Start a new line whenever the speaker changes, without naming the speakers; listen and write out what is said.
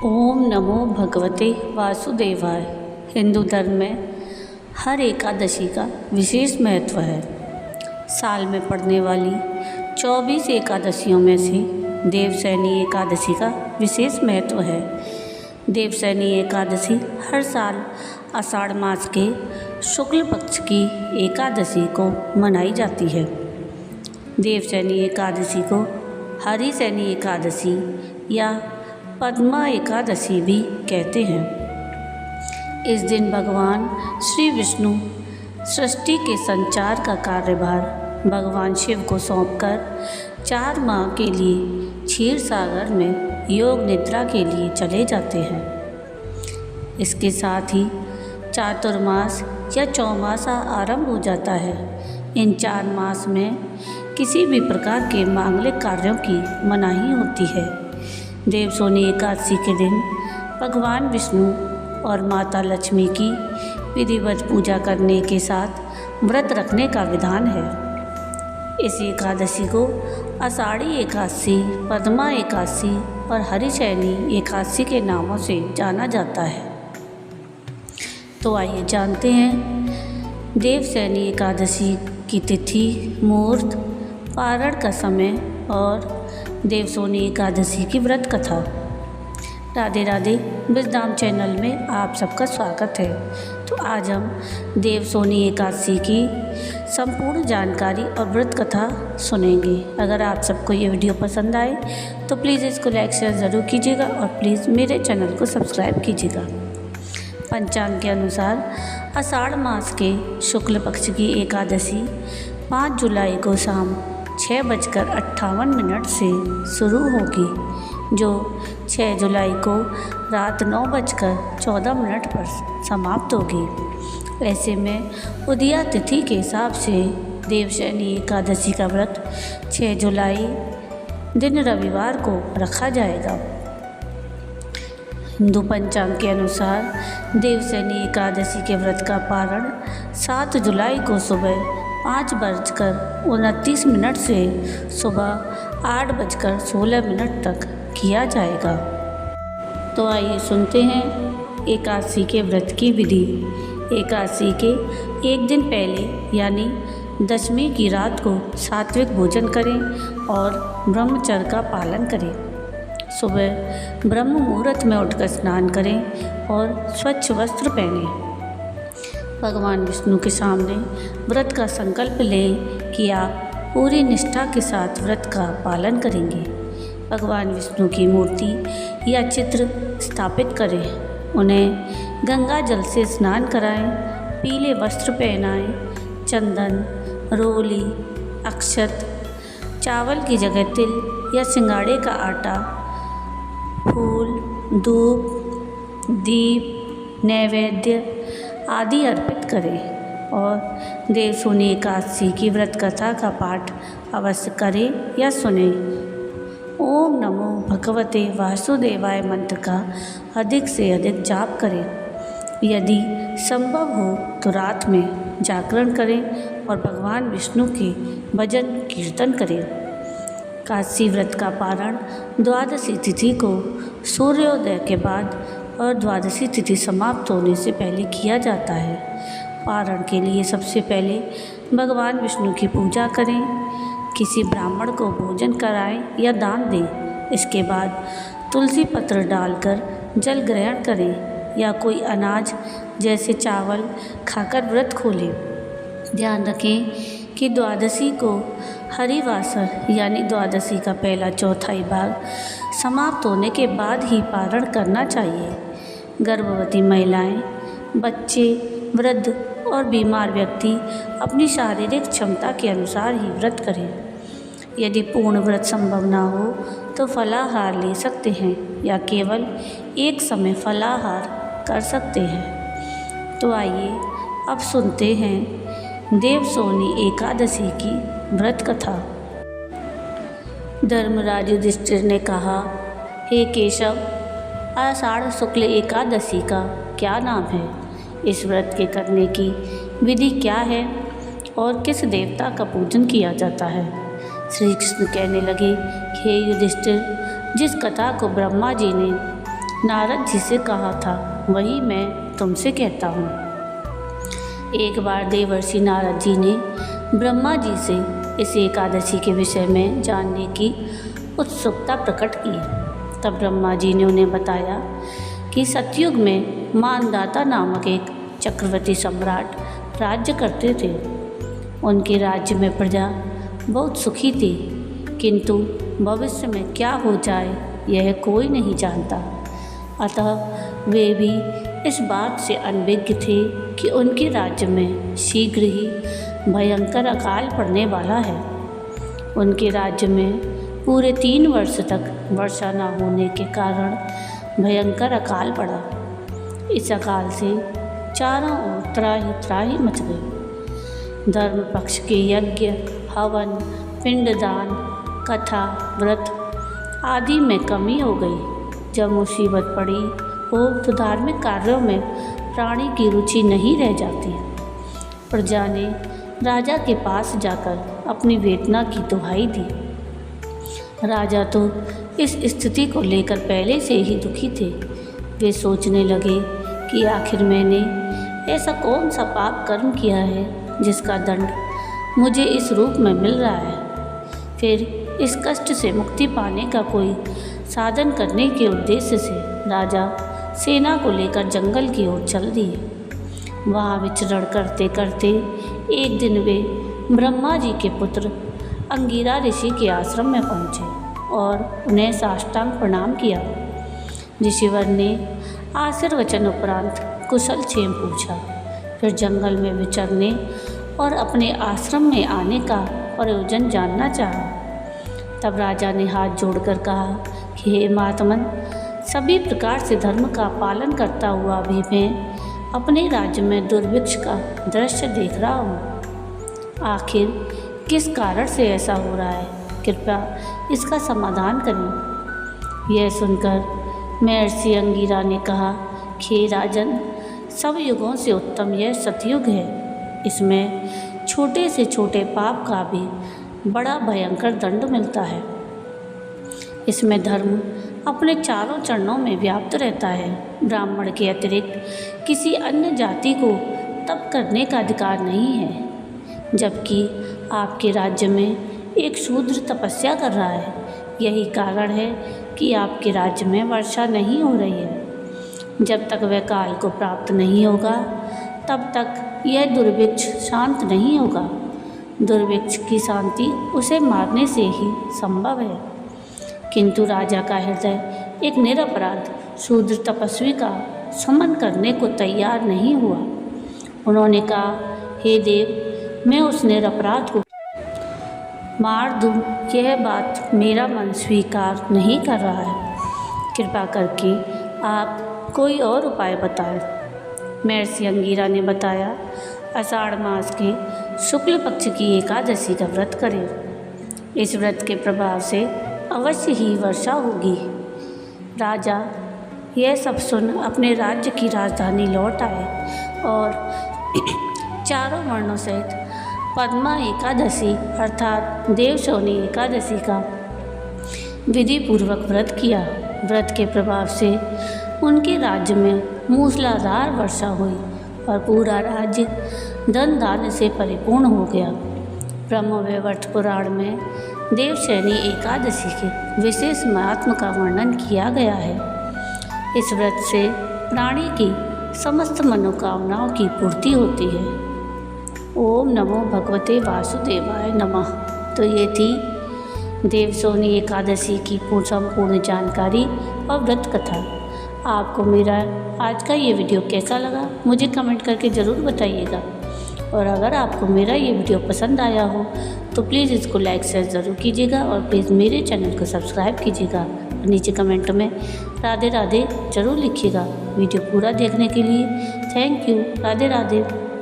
ओम नमो भगवते वासुदेवाय। हिंदू धर्म में हर एकादशी का विशेष महत्व है। साल में पड़ने वाली 24 एकादशियों में से देवशयनी एकादशी का विशेष महत्व है। देवशयनी एकादशी हर साल आषाढ़ मास के शुक्ल पक्ष की एकादशी को मनाई जाती है। देवशयनी एकादशी को हरिशयनी एकादशी या पद्मा एकादशी भी कहते हैं। इस दिन भगवान श्री विष्णु सृष्टि के संचार का कार्यभार भगवान शिव को सौंपकर 4 माह के लिए क्षीर सागर में योग निद्रा के लिए चले जाते हैं। इसके साथ ही चातुर्मास या चौमासा आरंभ हो जाता है। इन 4 मास में किसी भी प्रकार के मांगलिक कार्यों की मनाही होती है। देवशयनी एकादशी के दिन भगवान विष्णु और माता लक्ष्मी की विधिवत पूजा करने के साथ व्रत रखने का विधान है। इस एकादशी को आषाढ़ी एकादशी, पद्मा एकादशी और हरिशयनी एकादशी के नामों से जाना जाता है। तो आइए जानते हैं देवशयनी एकादशी की तिथि, मुहूर्त, पारण का समय और देवशयनी एकादशी की व्रत कथा। राधे राधे। विजडम चैनल में आप सबका स्वागत है। तो आज हम देवशयनी एकादशी की संपूर्ण जानकारी और व्रत कथा सुनेंगे। अगर आप सबको ये वीडियो पसंद आए तो प्लीज़ इसको लाइक शेयर ज़रूर कीजिएगा और प्लीज़ मेरे चैनल को सब्सक्राइब कीजिएगा। पंचांग के अनुसार आषाढ़ मास के शुक्ल पक्ष की एकादशी 5 जुलाई को शाम 6:58 से शुरू होगी, जो 6 जुलाई को रात 9:14 पर समाप्त होगी। ऐसे में उदया तिथि के हिसाब से देवशयनी एकादशी का व्रत 6 जुलाई दिन रविवार को रखा जाएगा। हिंदू पंचांग के अनुसार देवशयनी एकादशी के व्रत का पारण 7 जुलाई को सुबह 5:29 से सुबह 8:16 तक किया जाएगा। तो आइए सुनते हैं एकादशी के व्रत की विधि। एकादशी के एक दिन पहले यानी दशमी की रात को सात्विक भोजन करें और ब्रह्मचर्य का पालन करें। सुबह ब्रह्म मुहूर्त में उठकर स्नान करें और स्वच्छ वस्त्र पहनें। भगवान विष्णु के सामने व्रत का संकल्प लें कि आप पूरी निष्ठा के साथ व्रत का पालन करेंगे। भगवान विष्णु की मूर्ति या चित्र स्थापित करें। उन्हें गंगा जल से स्नान कराएं, पीले वस्त्र पहनाएं, चंदन, रोली, अक्षत, चावल की जगह तिल या सिंगाड़े का आटा, फूल, धूप, दीप, नैवेद्य आदि अर्पित करें और देवशयनी एकादशी की व्रत कथा का पाठ अवश्य करें या सुनें। ओम नमो भगवते वासुदेवाय मंत्र का अधिक से अधिक जाप करें। यदि संभव हो तो रात में जागरण करें और भगवान विष्णु के भजन कीर्तन करें। एकादशी व्रत का पारण द्वादशी तिथि को सूर्योदय के बाद और द्वादशी तिथि समाप्त होने से पहले किया जाता है। पारण के लिए सबसे पहले भगवान विष्णु की पूजा करें, किसी ब्राह्मण को भोजन कराएं या दान दें। इसके बाद तुलसी पत्र डालकर जल ग्रहण करें या कोई अनाज जैसे चावल खाकर व्रत खोलें। ध्यान रखें कि द्वादशी को हरिवासर यानी द्वादशी का पहला चौथाई भाग समाप्त होने के बाद ही पारण करना चाहिए। गर्भवती महिलाएं, बच्चे, वृद्ध और बीमार व्यक्ति अपनी शारीरिक क्षमता के अनुसार ही व्रत करें। यदि पूर्ण व्रत संभव ना हो तो फलाहार ले सकते हैं या केवल एक समय फलाहार कर सकते हैं। तो आइए अब सुनते हैं देवशयनी एकादशी की व्रत कथा। धर्मराज युधिष्ठिर ने कहा, हे केशव, आषाढ़ शुक्ल एकादशी का क्या नाम है? इस व्रत के करने की विधि क्या है और किस देवता का पूजन किया जाता है? श्री कृष्ण कहने लगे, हे युधिष्ठिर, जिस कथा को ब्रह्मा जी ने नारद जी से कहा था वही मैं तुमसे कहता हूँ। एक बार देवर्षि नारद जी ने ब्रह्मा जी से इस एकादशी के विषय में जानने की उत्सुकता प्रकट की। तब ब्रह्मा जी ने उन्हें बताया कि सतयुग में मानदाता नामक एक चक्रवर्ती सम्राट राज्य करते थे। उनके राज्य में प्रजा बहुत सुखी थी, किंतु भविष्य में क्या हो जाए यह कोई नहीं जानता। अतः वे भी इस बात से अनभिज्ञ थे कि उनके राज्य में शीघ्र ही भयंकर अकाल पड़ने वाला है। उनके राज्य में पूरे 3 वर्ष तक वर्षा न होने के कारण भयंकर अकाल पड़ा। इस अकाल से चारों ओर त्राही मच गई। धर्म पक्ष के यज्ञ, हवन, पिंडदान, कथा, व्रत आदि में कमी हो गई। जब मुसीबत पड़ी हो तो धार्मिक कार्यों में प्राणी की रुचि नहीं रह जाती। प्रजा ने राजा के पास जाकर अपनी वेदना की दुहाई दी। राजा तो इस स्थिति को लेकर पहले से ही दुखी थे। वे सोचने लगे कि आखिर मैंने ऐसा कौन सा पाप कर्म किया है जिसका दंड मुझे इस रूप में मिल रहा है। फिर इस कष्ट से मुक्ति पाने का कोई साधन करने के उद्देश्य से राजा सेना को लेकर जंगल की ओर चल दिए। वहाँ विचरण करते करते एक दिन वे ब्रह्मा जी के पुत्र अंगिरा ऋषि के आश्रम में पहुँचे और उन्हें साष्टांग प्रणाम किया। ऋषिवर ने आशीर्वचन उपरांत कुशल क्षेम पूछा। फिर जंगल में विचरने और अपने आश्रम में आने का प्रयोजन जानना चाहा। तब राजा ने हाथ जोड़कर कहा कि हे महात्मन, सभी प्रकार से धर्म का पालन करता हुआ भी मैं अपने राज्य में दुर्भिक्ष का दृश्य देख रहा हूँ। आखिर किस कारण से ऐसा हो रहा है? कृपया इसका समाधान करें। यह सुनकर महर्षि अंगिरा ने कहा कि राजन, सब युगों से उत्तम यह सतयुग है। इसमें छोटे से छोटे पाप का भी बड़ा भयंकर दंड मिलता है। इसमें धर्म अपने चारों चरणों में व्याप्त रहता है। ब्राह्मण के अतिरिक्त किसी अन्य जाति को तप करने का अधिकार नहीं है, जबकि आपके राज्य में एक शूद्र तपस्या कर रहा है। यही कारण है कि आपके राज्य में वर्षा नहीं हो रही है। जब तक वह काल को प्राप्त नहीं होगा तब तक यह दुर्भिक्ष शांत नहीं होगा। दुर्भिक्ष की शांति उसे मारने से ही संभव है। किंतु राजा का हृदय एक निरपराध शूद्र तपस्वी का समन करने को तैयार नहीं हुआ। उन्होंने कहा, हे देव, मैं उस निरपराध को मार दूं, यह बात मेरा मन स्वीकार नहीं कर रहा है। कृपा करके आप कोई और उपाय बताएं। महर्षि अंगिरा ने बताया, आषाढ़ मास के शुक्ल पक्ष की एकादशी का व्रत करें। इस व्रत के प्रभाव से अवश्य ही वर्षा होगी। राजा यह सब सुन अपने राज्य की राजधानी लौट आए और चारों वर्णों सहित पद्मा एकादशी अर्थात देवशोनी एकादशी का विधि पूर्वक व्रत किया। व्रत के प्रभाव से उनके राज्य में मूसलाधार वर्षा हुई और पूरा राज्य धन धान्य से परिपूर्ण हो गया। ब्रह्मवैवर्त पुराण में देवशयनी एकादशी के विशेष महात्म का वर्णन किया गया है। इस व्रत से प्राणी की समस्त मनोकामनाओं की पूर्ति होती है। ओम नमो भगवते वासुदेवाय नमः। तो ये थी देवशोनी एकादशी की संपूर्ण जानकारी और व्रत कथा। आपको मेरा आज का ये वीडियो कैसा लगा मुझे कमेंट करके ज़रूर बताइएगा। और अगर आपको मेरा ये वीडियो पसंद आया हो तो प्लीज़ इसको लाइक शेयर ज़रूर कीजिएगा और प्लीज़ मेरे चैनल को सब्सक्राइब कीजिएगा। और नीचे कमेंट में राधे राधे ज़रूर लिखिएगा। वीडियो पूरा देखने के लिए थैंक यू। राधे राधे।